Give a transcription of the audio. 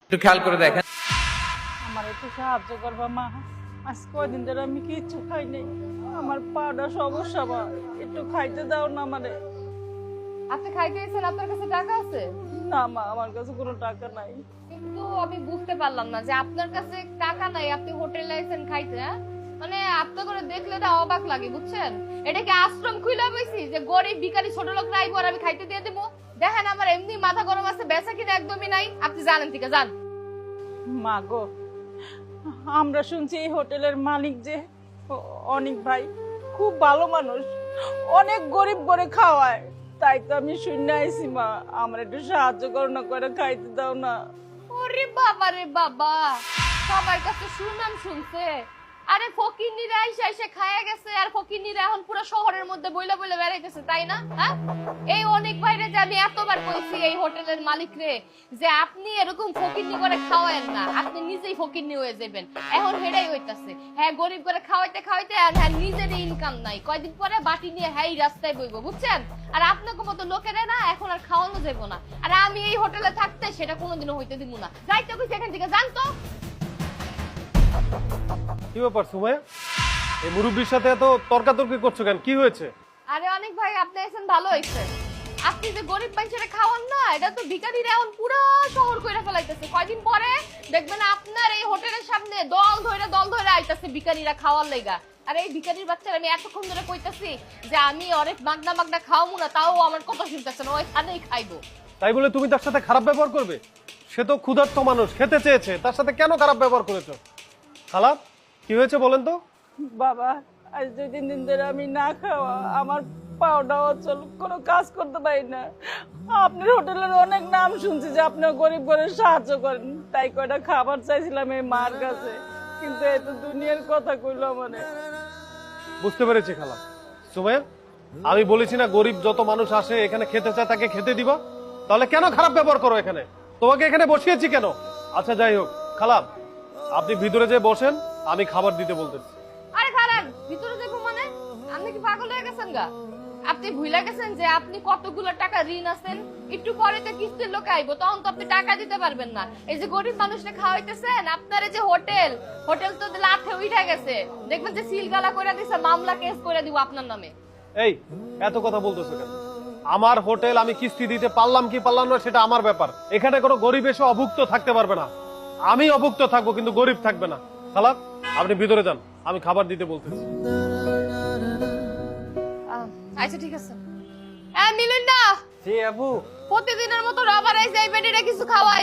একটু খেয়াল করে দেখেন। আমার একটু সাহায্য করবা মা। আজ কয়দিন ধরে আমি কিচ্ছু খাই নাই, আমার পাটা সমস্যা মা, একটু খাইতে দাও না আমারে। আপনি খাইতে এসেছেন, আপনার কাছে টাকা আছে? না মা, আমার কাছে কোনো টাকা নাই। কিন্তু আমি বুঝতে পারলাম না যে আপনার কাছে টাকা নাই, আপনি হোটেলে আইছেন খাইতে। হ্যাঁ? মানে আপনার করে দেখলে এটা অবাক লাগে, বুঝছেন? এটা কি আশ্রম খুইলা বইছি যে গরিব ভিখারি ছোট লোক রাইবো আর আমি খাইতে দিয়ে দেবো? দেখেন আমার এমনি মাথা গরম আছে, বেচা কিনা একদমই নাই। আপনি জানেন থেকে যান। মা গো, আমরা শুনছি এই হোটেলের মালিক যে অনেক ভাই খুব ভালো মানুষ, অনেক গরিব করে খাওয়ায়। তাই তো আমি শুনে আইছি মা, আমার একটু সাহায্য করো না, করে খাইতে দাও না। ওরে বাবা রে বাবা, সবার কাছে সুনাম শুনছে। আরে ফকিন্নিরা এসে খায়া গেছে আর ফকিন্নিরা এখন পুরো শহরের মধ্যে বইলা বইলা বেড়াইতেছে, তাই না? হ্যাঁ, এই অনেক বাইরে যে আমি এতবার কইছি এই হোটেলের মালিক রে যে আপনি এরকম ফকিন্নি করে খাওয়ায়েন না, আপনি নিজেই ফকিন্নি হয়ে যাবেন। এখন হেডাই হইতাছে, হ্যাঁ গরিব করে খাওয়াইতে খাওয়াইতে আর হ্যাঁ নিজের ইনকাম নাই, কয়দিন পরে বাটি নিয়ে হ্যাঁ রাস্তায় বইবো, বুঝছেন? আর আপনাকে মতো লোকেরা না এখন আর খাওয়ানো যাবো না। আর আমি এই হোটেলে থাকতে সেটা কোনোদিনও হইতে দিব না। যাইতে কইছি এখান থেকে, জানতো। কি ব্যাপার সুমাইয়া, এই মুরব্বির সাথে এত তর্কাতর্কি করছো কেন? কি হয়েছে? আরে অনেক ভাই, আপনি এসেছেন ভালো হইছে। আপনি যে গরিব মানুষেরা খাওয়ান না, এটা তো ভিখারিরা এখন পুরো শহর কইরা ফেলাইতেছে। কয়দিন পরে দেখবেন আপনার এই হোটেলের সামনে দল ধরে আইতাছে ভিখারিরা খাওয়ার লাইগা। আর এই ভিখারির বাচ্চারা আমি এতক্ষণ ধরে কইতাছি যে আমি অনেক মাগনা খাওয়াবো না, তাও আমার কথা শুনতেছে না, ওইখানেই খাইবো। তাই বলে তুমি তার সাথে খারাপ ব্যবহার করবে? সে তো ক্ষুধার্ত মানুষ, খেতে চেয়েছে, তার সাথে কেন খারাপ ব্যবহার করেছো? খালা, কি হয়েছে বলেন তো? বাবা, আজ 2-3 দিন ধরে আমি না খাওয়া, আমার পাওটা অচল, কোনো কাজ করতে পারি না। আপনার হোটেলের অনেক নাম শুনছি যে আপনি গরিব করে সাহায্য করেন, তাই কয়টা খাবার চাইছিলাম এই মার কাছে, কিন্তু এই তো দুনিয়ার কথা কইলো মানে। বুঝতে পেরেছি খালা। সুমাইয়া, আমি বলেছি না গরিব যত মানুষ আসে এখানে খেতে চায় তাকে খেতে দিবা? তাহলে কেন খারাপ ব্যবহার করো এখানে? তোমাকে এখানে বসিয়েছি কেন? আচ্ছা যাই হোক, খালা আপনি ভিতরে যে বসেন, আমি খাবার দিতে বলতেছি। আরে খারাপ, ভিতরে যাবো মানে? আপনি কি পাগল হয়ে গেছেন গা? আপনি ভুলে গেছেন যে আপনি কতগুলো টাকা ঋণ আছেন? একটু পরে তো কিস্তির লোক আইবো, তখন তো আপনি টাকা দিতে পারবেন না। এই যে গরিব মানুষকে খাওয়াইতেছেন, আপনার এই যে হোটেল তো লাঠে উঠে গেছে, দেখবেন যে সিলগালা করে দিছে, মামলা কেস করে দিব আপনার নামে। এই এত কথা বলতেছো কেন? আমার হোটেল, আমি কিস্তি দিতে পারলাম কি পারলাম না সেটা আমার ব্যাপার। এখানে কোনো গরিব এসে অভুক্ত থাকতে পারবে না। আমি অভুক্ত থাকবো কিন্তু গরিব থাকবে না। খালা আপনি ভিতরে যান, আমি খাবার দিতে বলতেছি। আচ্ছা ঠিক আছে। মিলুন না, জি আপু। প্রতিদিনের মতো রবার আইসে এই বেডিটা কিছু খাওয়াই।